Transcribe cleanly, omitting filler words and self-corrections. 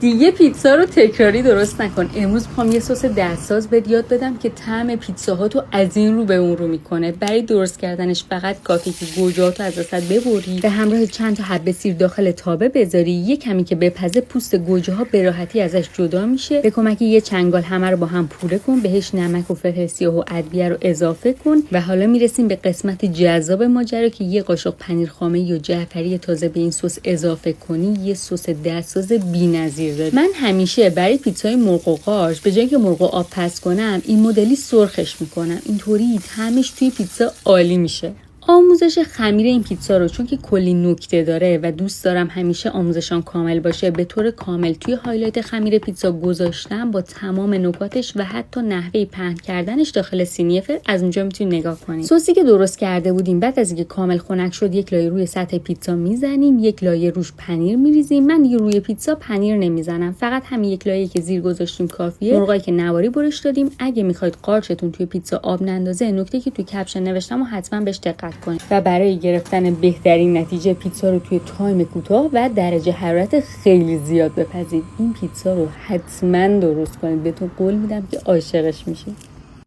دیگه پیتزا رو تکراری درست نکن. امروز میخوام یه سس دستساز بهت یاد بدم که طعم پیتزاهاتو از این رو به اون رو میکنه. برای درست کردنش فقط کافیه که گوجه‌هاتو از وسط ببری، به همراه چند تا حبه سیر داخل تابه بذاری، یه کمی که بپزه پوست گوجه‌ها به راحتی ازش جدا میشه. به کمک یه چنگال همه رو با هم پوره کن، بهش نمک و فلفل سیاه و ادویه رو اضافه کن و حالا میرسیم به قسمت جذاب ماجرا که یه قاشق پنیر خامه یا جعفری تازه به این سس اضافه کنی. یه سس دستساز بی‌نظیر داره. من همیشه برای پیتزای مرغ و قارچ به جای که مرغ آب پز کنم این مدلی سرخش میکنم. اینطوری طعمش توی پیتزا عالی میشه. آموزش خمیر این پیتزا رو چون که کلی نکته داره و دوست دارم همیشه آموزشان کامل باشه، به طور کامل توی هایلایت خمیر پیتزا گذاشتم با تمام نکاتش و حتی نحوه پهن کردنش داخل سینی فر. از اونجا میتونید نگاه کنید. سوسی که درست کرده بودیم بعد از اینکه کامل خنک شد یک لایه روی سطح پیتزا میزنیم، یک لایه روش پنیر میریزیم. من دیگه روی پیتزا پنیر نمیزنم، فقط همین یک لایه که زیر گذاشتیم کافیه. مرغایی که نواری برش دادیم. اگه میخواید قارچتون توی پیتزا آب نندازه، نکته که توی کپشن نوشتم و حتما بهش دقت کنید. و برای گرفتن بهترین نتیجه پیتزا رو توی تایم کوتاه و درجه حرارت خیلی زیاد بپزید. این پیتزا رو حتما درست کنید، بهتون قول میدم که عاشقش میشید.